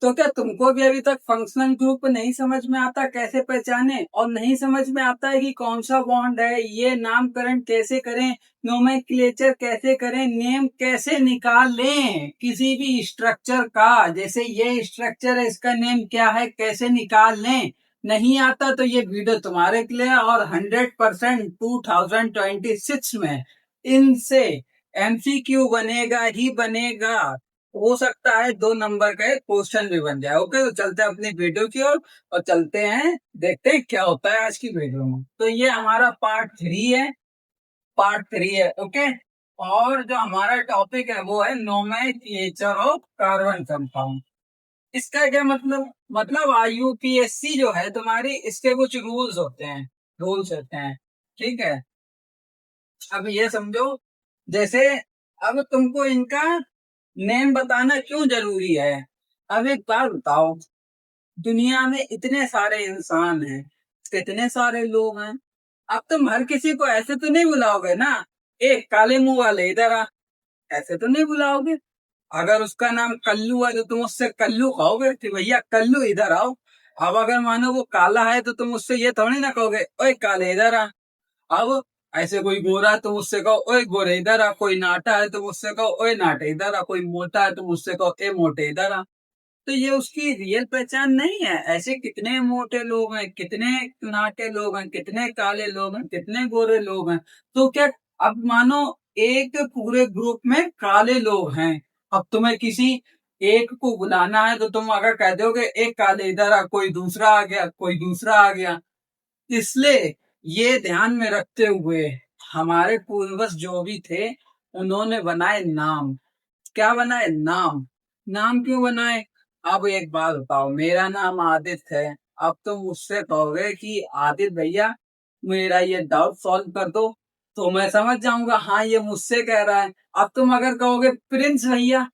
तो क्या तुमको भी अभी तक फंक्शनल ग्रुप नहीं समझ में आता कैसे पहचाने, और नहीं समझ में आता है कि कौन सा बॉन्ड है, ये नामकरण कैसे करें, नोमेनक्लेचर कैसे करें, नेम कैसे निकालें किसी भी स्ट्रक्चर का, जैसे ये स्ट्रक्चर है इसका नेम क्या है कैसे निकाल लें, नहीं आता तो ये वीडियो तुम्हारे के लिए है। और 100% 2026 में इनसे एमसीक्यू बनेगा ही बनेगा। हो सकता है 2 नंबर का एक क्वेश्चन भी बन जाए। ओके, तो चलते हैं अपनी वीडियो की ओर और चलते हैं देखते हैं क्या होता है आज की वीडियो में। तो ये हमारा पार्ट 3 है ओके। और जो हमारा टॉपिक है वो है नोमेनक्लेचर ऑफ कार्बन कंपाउंड। इसका क्या मतलब आईयूपीएसी जो है तुम्हारी, इसके कुछ रूल्स होते हैं ठीक है। अब ये समझो, जैसे अब तुमको इनका नेम बताना क्यों जरूरी है। अब एक बात बताओ, दुनिया में इतने सारे इंसान हैं, कितने सारे लोग हैं, अब तुम हर किसी को ऐसे तो नहीं बुलाओगे ना, एक काले मुंह वाले इधर आ, ऐसे तो नहीं बुलाओगे। अगर उसका नाम कल्लू है तो तुम उससे कल्लू कहोगे कि भैया कल्लू इधर आओ। अब अगर मानो वो काला है तो तुम उससे ये थोड़ी ना कहोगे ओए काले इधर आ। अब ऐसे कोई गोरा है तो मुझसे कहो ओए गोरे इधर आ, कोई नाटा है तो मुझसे कहो ओए नाटे इधर आ, कोई मोटा है तो मुझसे कहो ए मोटे इधर आ। तो ये उसकी रियल पहचान नहीं है। ऐसे कितने मोटे लोग हैं, कितने नाटे लोग हैं, कितने काले लोग हैं, कितने गोरे लोग हैं। तो क्या, अब मानो एक पूरे ग्रुप में काले लोग हैं, अब तुम्हें किसी एक को बुलाना है तो तुम अगर कह दोगे एक काले इधर आ, कोई दूसरा आ गया, कोई दूसरा आ गया। इसलिए ये ध्यान में रखते हुए हमारे पूर्वज जो भी थे उन्होंने बनाए नाम। क्या बनाए? नाम। नाम क्यों बनाए? अब एक बात बताओ, मेरा नाम आदित्य है, अब तुम मुझसे कहोगे कि आदित्य भैया मेरा ये डाउट सॉल्व कर दो, तो मैं समझ जाऊंगा हाँ ये मुझसे कह रहा है। अब तुम अगर कहोगे प्रिंस भैया,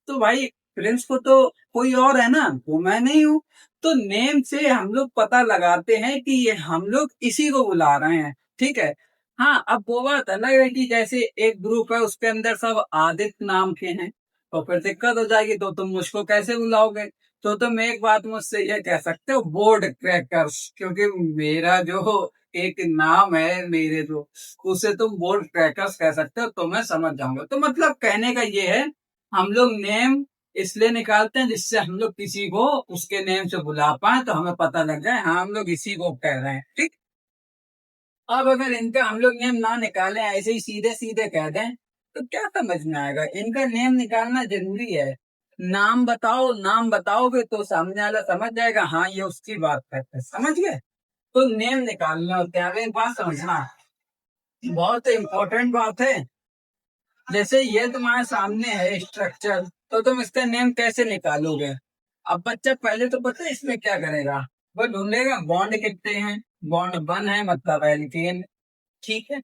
तो भाई प्रिंस को तो कोई और है ना, वो मैं नहीं हूँ। तो नेम से हम लोग पता लगाते हैं कि ये हम लोग इसी को बुला रहे हैं ठीक है। हाँ, अब वो बात अलग है कि जैसे एक ग्रुप है उसके अंदर सब आदित्य नाम के हैं, तो फिर दिक्कत हो जाएगी, तो तुम मुझको कैसे बुलाओगे। तो तुम एक बात मुझसे ये कह सकते हो बोर्ड क्रैकर्स, क्योंकि मेरा जो एक नाम है मेरे जो, उसे तुम बोर्ड क्रैकर्स कह सकते हो, तो मैं समझ जाऊंगा। तो मतलब कहने का ये है, हम लोग नेम इसलिए निकालते हैं जिससे हम लोग किसी को उसके नेम से बुला पाए, तो हमें पता लग जाए हाँ हम लोग इसी को कह रहे हैं ठीक। अब अगर इनका हम लोग नेम ना निकालें, ऐसे ही सीधे सीधे कह दें, तो क्या समझ में आएगा। इनका नेम निकालना जरूरी है। नाम बताओ, नाम बताओगे तो सामने वाला समझ जाएगा हाँ ये उसकी बात करते हैं, समझ गए। तो नेम निकालना होता है। एक बात समझना, बहुत इम्पोर्टेंट बात है। जैसे ये तुम्हारे सामने है स्ट्रक्चर, तो तुम इसका नेम कैसे निकालोगे। अब बच्चा पहले तो पता है इसमें क्या करेगा, वो ढूंढेगा बॉन्ड कितने हैं। बॉन्ड 1 है मतलब एल्केन, ठीक है।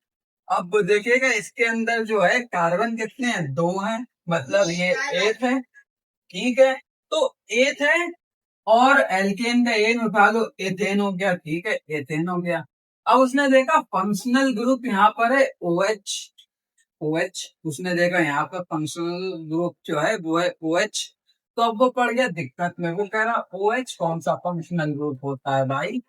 अब वो देखेगा इसके अंदर जो है कार्बन कितने हैं, 2 हैं, मतलब ये एथ है ठीक है। तो एथ है, और एल्केन का एन उठा लो, एथेन हो गया ठीक है, एथेन हो गया। अब उसने देखा फंक्शनल ग्रुप यहाँ पर है ओ एच। ओ एच उसने देखा यहाँ पर फंक्शनल ग्रुप जो है वो है ओ एच। तो अब वो पड़ गया दिक्कत में, वो कह रहा ओ एच कौन सा फंक्शनल ग्रुप होता है भाई।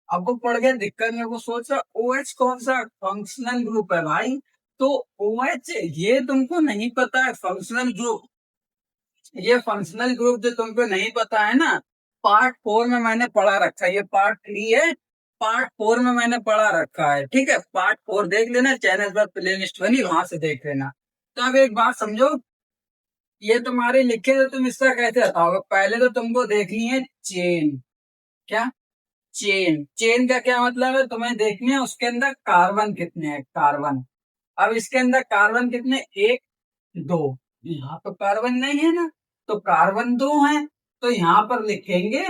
अब वो पड़ गया दिक्कत में, वो सोच रहा ओ एच कौन सा फंक्शनल ग्रुप है भाई। तो ओ एच ये तुमको नहीं पता है फंक्शनल ग्रुप, ये फंक्शनल ग्रुप जो तुमको नहीं पता है ना, पार्ट 4 में मैंने पढ़ा रखा है। ये पार्ट 3 है, पार्ट 4 में मैंने पढ़ा रखा है ठीक है। पार्ट 4 देख लेना, चैनल पर प्ले लिस्ट बनी वहां से देख लेना। तो अब एक बात समझो, ये तुम्हारे लिखे तो तुम इसका कैसे हटाओगे। पहले तो तुमको देखनी है चेन। क्या? चेन। चेन का क्या मतलब है, तुम्हें देखनी है उसके अंदर कार्बन कितने हैं, कार्बन। अब इसके अंदर कार्बन कितने, 1 2, यहाँ तो कार्बन नहीं है ना, तो कार्बन 2 है, तो यहाँ पर लिखेंगे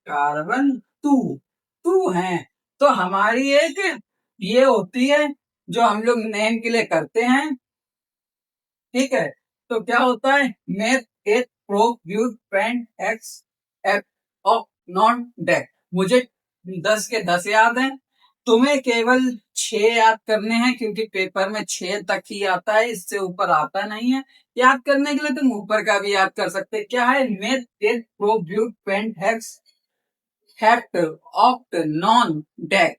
कार्बन 2, 2 है। तो हमारी एक ये होती है जो हम लोग नेम के लिए करते हैं ठीक है। तो क्या होता है, meth eth pro but pent hex एफ ऑफ नॉट डेक। मुझे 10 के 10 याद है तुम्हें केवल 6 याद करने हैं, क्योंकि पेपर में 6 तक ही आता है, इससे ऊपर आता नहीं है। याद करने के लिए तुम ऊपर का भी याद कर सकते हैं। क्या है? Meth, tet, pro, but, pent, hex, hept, oct, non, dec.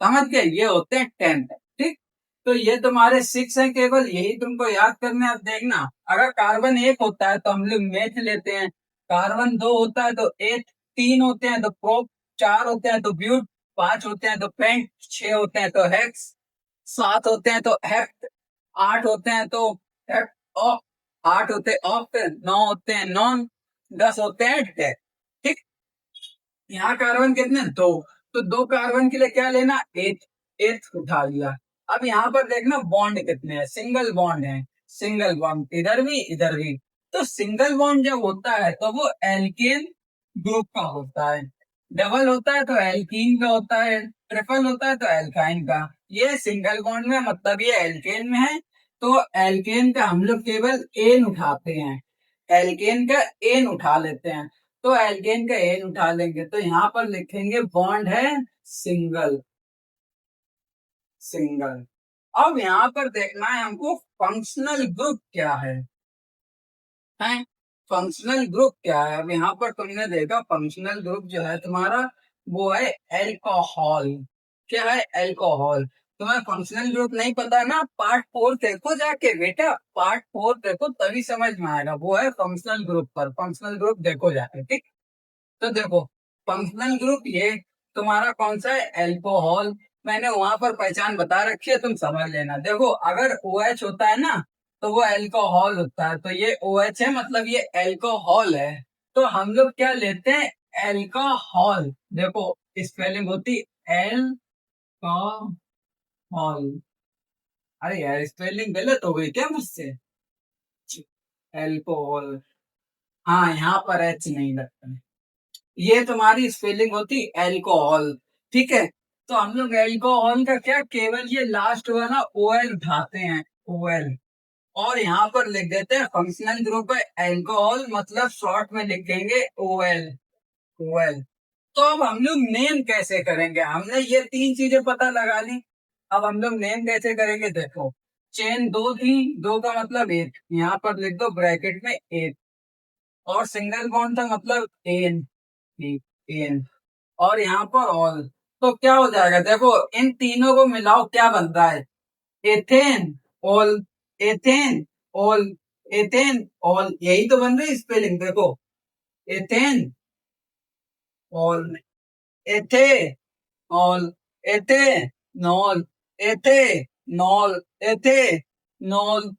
समझ गए? ये होते हैं 10। ठीक, तो ये तुम्हारे 6 हैं, केवल यही तुमको याद करने हैं। अब देखना, अगर कार्बन 1 होता है तो हम लोग मेथ लेते हैं, कार्बन 2 होता है तो एथ, 3 होते हैं तो प्रोप, 4 होते हैं तो ब्यूट, 5 होते हैं तो पेंट, 6 होते हैं तो हेक्स, 7 होते हैं तो हेप्ट, 8 होते हैं तो हेप्ट ऑक्ट, 8 होते हैं ऑक्ट, 9 होते हैं नॉन, 10 होते हैं डेक। ठीक, यहाँ कार्बन कितने? 2। तो 2 कार्बन के लिए क्या लेना? एथ, एथ उठा लिया। अब यहाँ पर देखना बॉन्ड कितने हैं, सिंगल बॉन्ड है, सिंगल बॉन्ड इधर भी इधर भी। तो सिंगल बॉन्ड जब होता है तो वो एल्केन ग्रुप का होता है, डबल होता है तो एल्कीन का होता है, ट्रिपल होता है तो एल्काइन का। ये सिंगल बॉन्ड में, मतलब ये एल्केन में है, तो एल्केन का हम लोग केवल एन उठाते हैं, एल्केन का एन उठा लेते हैं। तो एल्केन का एन उठा लेंगे तो यहाँ पर लिखेंगे बॉन्ड है सिंगल, सिंगल। अब यहाँ पर देखना है हमको फंक्शनल ग्रुप क्या है? फंक्शनल ग्रुप क्या है? अब यहाँ पर तुमने देखा फंक्शनल ग्रुप जो है तुम्हारा, वो है एल्कोहल। क्या है? एल्कोहल। तुम्हें फंक्शनल ग्रुप नहीं पता ना, पार्ट 4 देखो जाके बेटा, पार्ट 4 देखो तभी समझ में आएगा। वो है फंक्शनल ग्रुप पर, फंक्शनल ग्रुप देखो जाके। ठीक, तो देखो फंक्शनल ग्रुप ये तुम्हारा कौन सा है? एल्कोहल। मैंने वहां पर पहचान बता रखी है, तुम समझ लेना। देखो अगर OH होता है ना तो वो एल्कोहल होता है, तो ये OH है, मतलब ये एल्कोहल है। तो हम लोग क्या लेते हैं? एल्कोहल। देखो स्पेलिंग होती एल्कोहल। अरे यार स्पेलिंग गलत हो गई क्या मुझसे? एल्कोहल, हाँ यहाँ पर एच नहीं लगता है। ये तुम्हारी स्पेलिंग होती एल्कोहल। ठीक है, तो हम लोग एल्कोहल का क्या, केवल ये लास्ट वाला OL उठाते हैं, OL। और यहाँ पर लिख देते हैं फंक्शनल ग्रुप है एल्कोहल, मतलब शॉर्ट में लिखेंगे OL, OL। तो अब हम लोग नेम कैसे करेंगे? हमने ये 3 चीजें पता लगा ली, अब हम लोग नेम कैसे करेंगे? देखो चेन 2 थी, 2 का मतलब 1, यहाँ पर लिख दो ब्रैकेट में 1। और सिंगल बॉन्ड था मतलब एन, एन। और यहाँ पर ऑल। तो क्या हो जाएगा? देखो इन तीनों को मिलाओ, क्या बनता है? Ethane all, ethane all, ethane all. यही तो बन रही स्पेलिंग, देखो एथेन ऑल, एथे ऑल, एथे नॉल, एथे नॉल, एथे नॉल।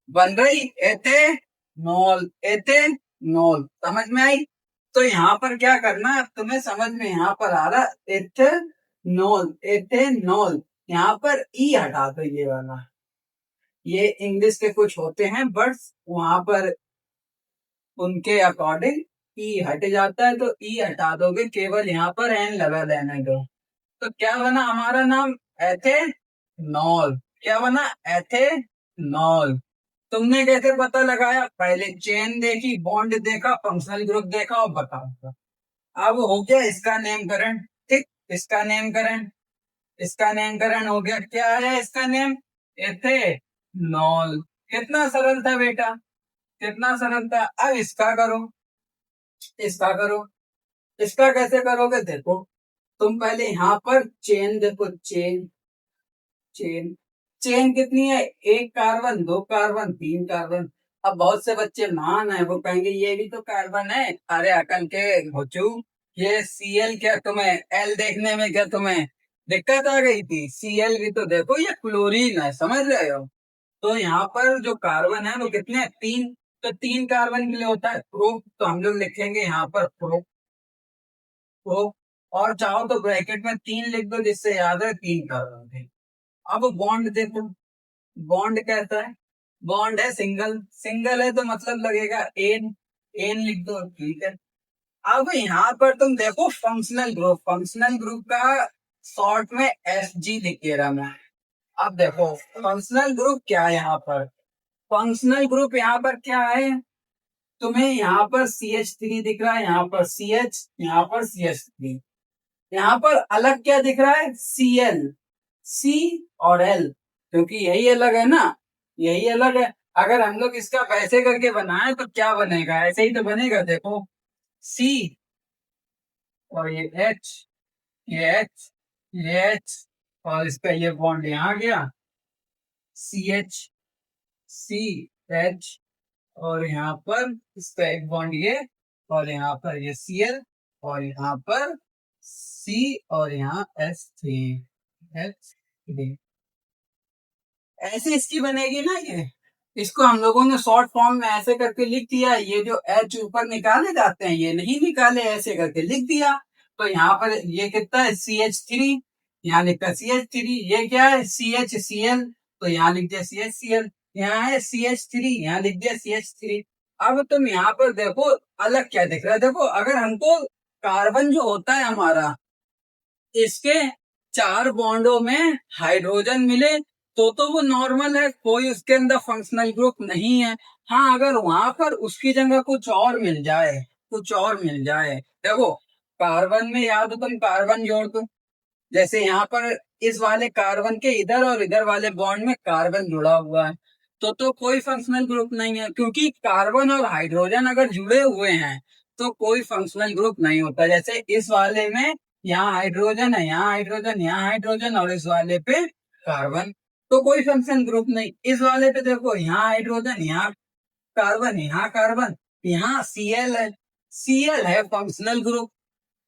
बन रही एथे नॉल, एथे नॉल। समझ में आई? तो यहाँ पर क्या करना है तुम्हें समझ में यहाँ पर आ रहा? Ethanol, ethanol. यहाँ पर ई हटा दो, ये वाला। ये इंग्लिश के कुछ होते हैं बट्स, वहां पर उनके अकॉर्डिंग ई हट जाता है, तो ई हटा दोगे, केवल यहाँ पर एन लगा देने दो। तो क्या बना हमारा नाम? एथेनॉल। क्या बना? एथेनॉल। तुमने कैसे पता लगाया? पहले चेन देखी, बॉन्ड देखा, फंक्शनल ग्रुप देखा और बताओ। अब हो गया इसका नामकरण। ठीक, इसका नामकरण, इसका नामकरण हो गया। क्या है इसका नेम? एथेनॉल। कितना सरल था बेटा, कितना सरल था। अब इसका करो, इसका करो। इसका कैसे करोगे? देखो तुम पहले यहाँ पर चेन देखो, चेन, चेन, चेन कितनी है? 1 कार्बन, 2 कार्बन, 3 कार्बन। अब बहुत से बच्चे मान है, वो कहेंगे ये भी तो कार्बन है। अरे अकल के होचू, ये Cl क्या तुम्हें एल देखने में क्या तुम्हें दिक्कत आ गई थी? Cl भी तो देखो, ये क्लोरीन है, समझ रहे हो? तो यहाँ पर जो कार्बन है वो कितने हैं? 3। तो 3 कार्बन के लिए होता है प्रो, तो हम लोग लिखेंगे यहाँ पर प्रो, प्रो। और चाहो तो ब्रैकेट में 3 लिख दो, जिससे याद है 3 कार्बन थे। अब बॉन्ड देखो, बॉन्ड कैसा है? बॉन्ड है सिंगल, सिंगल है तो मतलब लगेगा एन, एन लिख दो। ठीक है, अब यहाँ पर तुम देखो फंक्शनल ग्रुप, फंक्शनल ग्रुप का शॉर्ट में FG लिख के रहा मैं। अब देखो फंक्शनल ग्रुप क्या है यहाँ पर? फंक्शनल ग्रुप यहाँ पर क्या है? तुम्हें यहाँ पर CH3 दिख रहा है, यहाँ पर CH, यहाँ पर CH3। यहाँ पर अलग क्या दिख रहा है, Cl, C और L, क्योंकि यही अलग है ना, यही अलग है। अगर हम लोग इसका वैसे करके बनाए तो क्या बनेगा, ऐसे ही तो बनेगा, देखो C और ये H, ये H, ये H, और इसका ये बॉन्ड यहाँ गया, CH, CH, और यहाँ पर इसका एक बॉन्ड ये, और यहाँ पर ये Cl, और यहाँ पर C, और यहाँ H3, ऐसे इसकी बनेगी ना ये। इसको हम लोगों ने शॉर्ट फॉर्म में ऐसे करके लिख दिया, ये जो H ऊपर निकाले जाते हैं ये नहीं निकाले, ऐसे करके लिख दिया। तो यहाँ पर ये कितना है, CH3, यहाँ लिखा CH3, ये क्या है, CHCl, तो यहाँ लिख दिया CHCl, यहाँ है CH3, यहाँ लिख दिया CH3। अब तुम यहाँ पर देखो अलग क्या दिख रहा है, देखो अगर हमको कार्बन जो होता है हमारा, इसके 4 बॉन्डों में हाइड्रोजन मिले तो वो नॉर्मल है, कोई उसके अंदर फंक्शनल ग्रुप नहीं है। हाँ, अगर वहां पर उसकी जगह कुछ और मिल जाए, कुछ और मिल जाए, देखो कार्बन में या तो तुम कार्बन जोड़ दो, जैसे यहाँ पर इस वाले कार्बन के इधर और इधर वाले बॉन्ड में कार्बन जुड़ा हुआ है, तो कोई फंक्शनल ग्रुप नहीं है, क्योंकि कार्बन और हाइड्रोजन अगर जुड़े हुए हैं तो कोई फंक्शनल ग्रुप नहीं होता। जैसे इस वाले में यहाँ हाइड्रोजन है, यहाँ हाइड्रोजन, यहाँ हाइड्रोजन, और इस वाले पे कार्बन, तो कोई फंक्शनल ग्रुप नहीं। इस वाले पे देखो यहाँ हाइड्रोजन, यहाँ कार्बन, यहाँ कार्बन, यहाँ Cl है, Cl है फंक्शनल ग्रुप।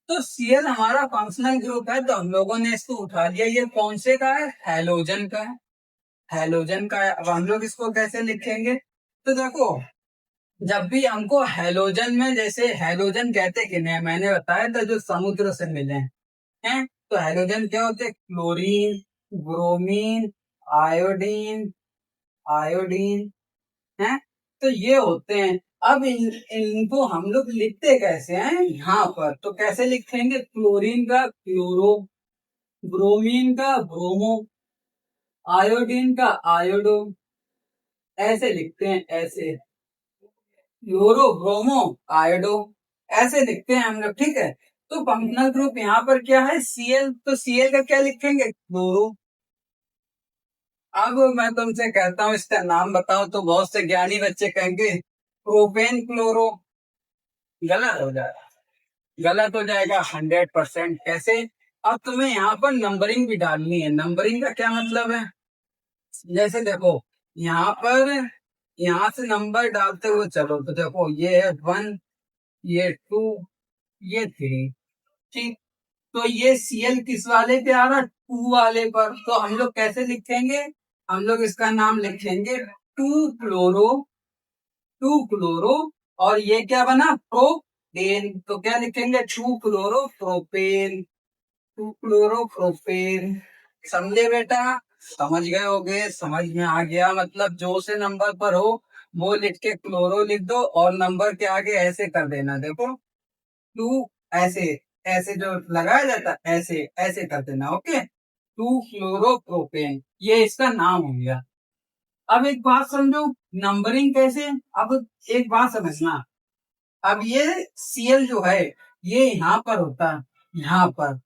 तो Cl हमारा फंक्शनल ग्रुप है, तो हम लोगों ने इसको उठा लिया, ये कौन से का है, हैलोजन का है, हैलोजन का है। अब हम लोग इसको कैसे लिखेंगे, तो देखो जब भी हमको हैलोजन में, जैसे हैलोजन कहते कि नहीं, मैंने बताया था जो समुद्र से मिले हैं, तो हैलोजन क्या होते हैं, क्लोरीन, ब्रोमीन, आयोडीन, आयोडीन है, तो ये होते हैं। अब इनको हम लोग लिखते कैसे हैं, यहाँ पर तो कैसे लिखेंगे, क्लोरीन का क्लोरो, ब्रोमीन का ब्रोमो, आयोडीन का आयोडो, ऐसे लिखते हैं, ऐसे क्लोरो ब्रोमो आयोडो, ऐसे लिखते हैं हम लोग, ठीक है। तो फंक्शनल ग्रुप यहाँ पर क्या है, Cl, तो Cl का क्या लिखेंगे, क्लोरो। अब मैं तुमसे कहता हूँ इसका नाम बताओ, तो बहुत से ज्ञानी बच्चे कहेंगे प्रोपेन क्लोरो, गलत हो जाएगा, गलत हो जाएगा 100%। कैसे, अब तुम्हें यहाँ पर नंबरिंग भी डालनी है। नंबरिंग का क्या मतलब है, जैसे देखो यहाँ पर, यहाँ से नंबर डालते हुए चलो, तो देखो ये है 1, ये 2, ये 3, ठीक। तो ये Cl किस वाले पे आ रहा, 2 वाले पर, तो हम लोग कैसे लिखेंगे, हम लोग इसका नाम लिखेंगे 2 क्लोरो, 2 क्लोरो, और ये क्या बना, प्रोपेन, तो क्या लिखेंगे, 2 क्लोरो प्रोपेन, 2 क्लोरो प्रोपेन। समझे बेटा, समझ गए होगे, समझ में आ गया, मतलब जो से नंबर पर हो वो लिख के क्लोरो लिख दो, और नंबर के आगे ऐसे कर देना, देखो 2, ऐसे, ऐसे जो लगाया जाता है ऐसे ऐसे कर देना, ओके। 2 क्लोरोप्रोपेन, ये इसका नाम हो गया। अब एक बात समझो, नंबरिंग कैसे, अब एक बात समझना, अब ये Cl जो है ये यहाँ पर होता है, यहाँ पर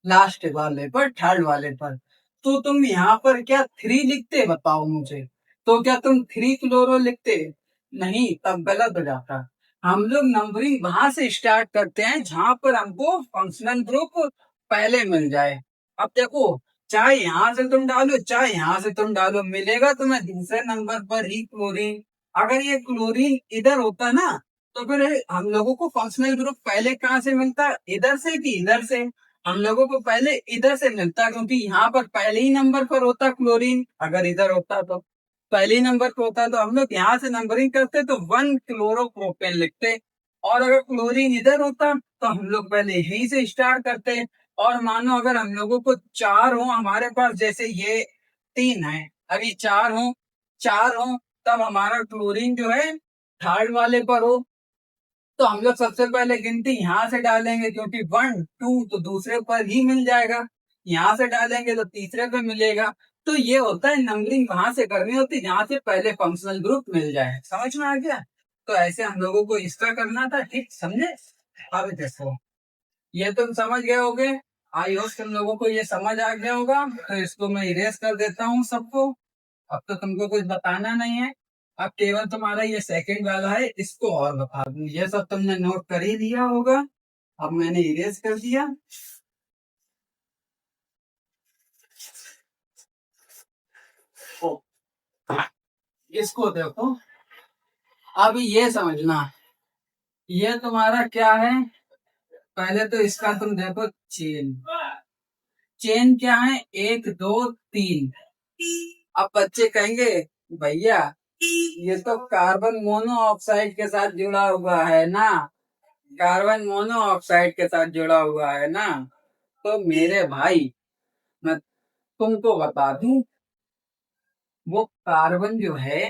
लास्ट वाले पर, थर्ड वाले पर, तो तुम यहाँ पर क्या 3 लिखते, बताओ मुझे, तो क्या तुम 3 क्लोरो लिखते, नहीं, तब गलत हो जाता। हम लोग नंबरिंग वहां से स्टार्ट करते हैं जहां पर हमको फंक्शनल ग्रुप पहले मिल जाए। अब देखो, चाहे यहाँ से तुम डालो, चाहे यहाँ से तुम डालो, मिलेगा तुम्हें दूसरे नंबर पर ही क्लोरीन। अगर ये क्लोरीन इधर होता ना, तो फिर हम लोगों को फंक्शनल ग्रुप पहले कहाँ से मिलता, इधर से कि इधर से, हम लोगों को पहले इधर से मिलता, क्योंकि यहाँ पर पहले ही नंबर पर होता क्लोरीन, अगर इधर होता तो पहले ही नंबर पर होता, तो हम लोग यहाँ से नंबरिंग करते तो 1 क्लोरोप्रोपेन लिखते, और अगर क्लोरीन इधर होता तो हम लोग पहले यहीं से स्टार्ट करते। और मानो अगर हम लोगों को 4 हो हमारे पास, जैसे ये 3 है, अभी 4 हो, 4 हो, तब हमारा क्लोरीन जो है थर्ड वाले पर हो, तो हम लोग सबसे पहले गिनती यहाँ से डालेंगे, क्योंकि 1, 2 तो दूसरे पर ही मिल जाएगा, यहाँ से डालेंगे तो तीसरे पे मिलेगा। तो ये होता है नंबरिंग वहां से करनी होती है जहाँ से पहले फंक्शनल ग्रुप मिल जाए, समझ में आ गया। तो ऐसे हम लोगों को इसका करना था, ठीक, समझे। अब देखो ये तुम समझ गए होगे। आई होप तुम लोगों को ये समझ आ गया होगा। तो इसको मैं इरेज कर देता हूँ सबको। अब तो तुमको कुछ बताना नहीं है। अब केवल तुम्हारा ये सेकंड वाला है, इसको और बता दूं। ये सब तुमने नोट कर ही लिया होगा। अब मैंने इरेज कर दिया। ओ, इसको देखो। अब ये समझना, ये तुम्हारा क्या है। पहले तो इसका तुम देखो चेन। चेन क्या है, 1 2 3। अब बच्चे कहेंगे भैया ये तो कार्बन मोनोऑक्साइड के साथ जुड़ा हुआ है ना, कार्बन मोनोऑक्साइड के साथ जुड़ा हुआ है ना। तो मेरे भाई मैं तुमको बता दूं, वो कार्बन जो है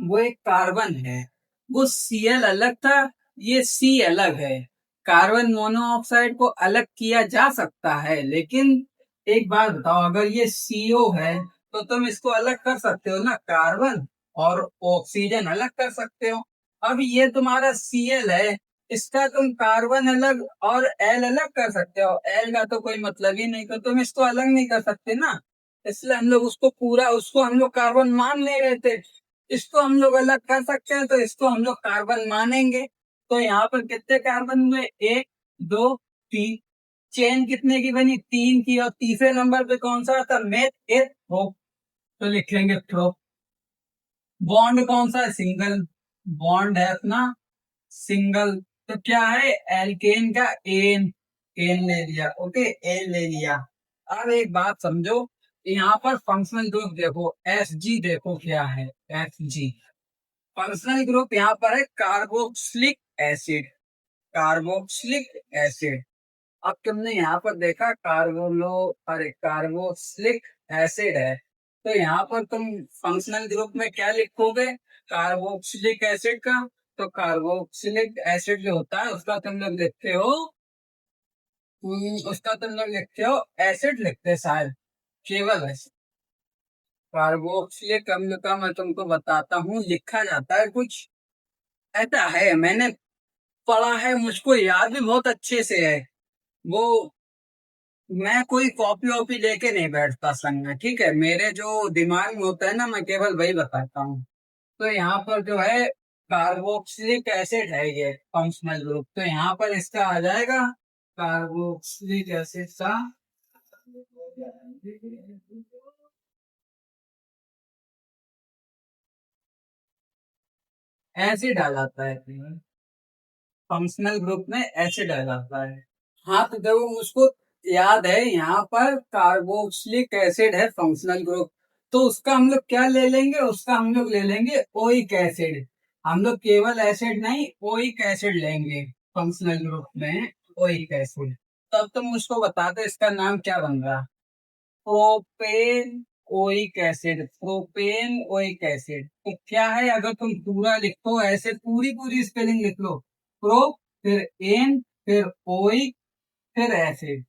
वो एक कार्बन है। वो Cl अलग था, ये C अलग है। कार्बन मोनोऑक्साइड को अलग किया जा सकता है, लेकिन एक बात बताओ, अगर ये CO है तो तुम इसको अलग कर सकते हो ना, कार्बन और ऑक्सीजन अलग कर सकते हो। अब ये तुम्हारा Cl है, इसका तुम कार्बन अलग और L अलग कर सकते हो। L का तो कोई मतलब ही नहीं, तो तुम इसको अलग नहीं कर सकते ना। इसलिए हम लोग उसको पूरा, उसको हम लोग कार्बन मान ले रहे थे। इसको हम लोग अलग कर सकते हैं, तो इसको हम लोग कार्बन मानेंगे। तो यहाँ पर कितने कार्बन हुए, 1 2 3। चेन कितने की बनी, 3 की। और तीसरे नंबर पे कौन सा था, मेथ एथ हो, तो लिखेंगे थ्रो। बॉन्ड कौन सा है, सिंगल बॉन्ड है अपना, सिंगल। तो क्या है, एल्केन का एन, एन ले लिया। ओके, एन ले लिया। अब एक बात समझो, यहाँ पर फंक्शनल ग्रुप देखो, एस जी देखो क्या है, एस जी फंक्शनल ग्रुप यहाँ पर है कार्बोक्सिलिक एसिड, कार्बोक्सिलिक एसिड। अब तुमने यहाँ पर देखा कार्बोलो, अरे कार्बोक्सिलिक एसिड है, तो यहाँ पर तुम फंक्शनल ग्रुप में क्या लिखोगे, कार्बोक्सिलिक एसिड का। तो कार्बोक्सिलिक एसिड जो होता है उसका तुम लोग लिखते हो, उसका तुम लोग लिखते हो एसिड लिखते हैं शायद, केवल एसिड। कार्बोक्सिलिक अम्ल का मैं तुमको बताता हूँ, लिखा जाता है कुछ ऐसा है, मैंने पढ़ा है, मुझको याद भी बहुत अच्छे से है वो। मैं कोई कॉपी वॉपी लेके नहीं बैठता संग में, ठीक है। मेरे जो दिमाग में होता है ना, मैं केवल वही बताता हूँ। तो यहाँ पर जो है कार्बोक्सिलिक एसिड है ये फंक्शनल ग्रुप, तो यहाँ पर इसका आ जाएगा कार्बोक्सिलिक एसिड का एसिड आ जाता है, फंक्शनल ग्रुप में एसिड आ जाता है। हाँ तो देखो मुझको याद है, यहाँ पर कार्बोक्सिलिक एसिड है फंक्शनल ग्रुप, तो उसका हम लोग क्या ले लेंगे, उसका हम लोग ले लेंगे ओइक एसिड। हम लोग केवल एसिड नहीं, ओइक एसिड लेंगे फंक्शनल ग्रुप में, ओइक एसिड। तब तुम मुझको बता दो इसका नाम क्या बन रहा, propane oic acid, propane oic acid. तो क्या है, अगर तुम पूरा लिखो ऐसे, पूरी पूरी स्पेलिंग लिख लो, प्रो फिर एन फिर ओइक फिर एसिड।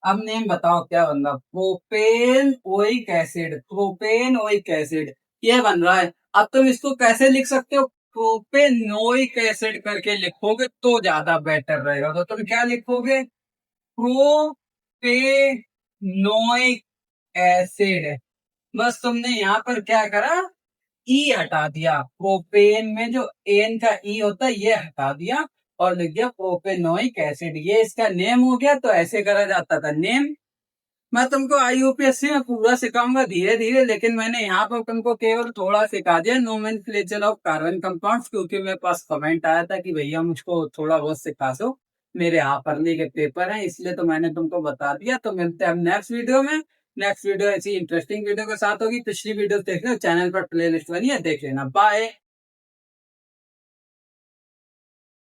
अब नेम बताओ क्या बन रहा, propane oic acid, propane oic acid ये बन रहा है। अब तुम इसको कैसे लिख सकते हो, प्रोपेनोइक एसिड करके लिखोगे तो ज्यादा बेटर रहेगा। तो तुम क्या लिखोगे, प्रोपेनोइक एसिड। बस तुमने यहाँ पर क्या करा, ई हटा दिया, प्रोपेन में जो एन का ई होता है ये हटा दिया और लिख दिया प्रोपेनोइक एसिड। ये इसका नेम हो गया। तो ऐसे करा जाता था नेम। मैं तुमको IUPAC में पूरा सिखाऊंगा धीरे धीरे, लेकिन मैंने यहाँ पर तुमको केवल थोड़ा सिखा दिया नोमेनक्लेचर ऑफ कार्बन कंपाउंड्स, क्योंकि मेरे पास कमेंट आया था कि भैया मुझको थोड़ा बहुत सिखा दो, मेरे हाफरली के पेपर हैं, इसलिए तो मैंने तुमको बता दिया। तो मिलते हैं नेक्स्ट वीडियो में। नेक्स्ट वीडियो ऐसी इंटरेस्टिंग वीडियो के साथ होगी। पिछली वीडियो देख लो, चैनल पर प्ले लिस्ट बनी है, देख लेना। बाय।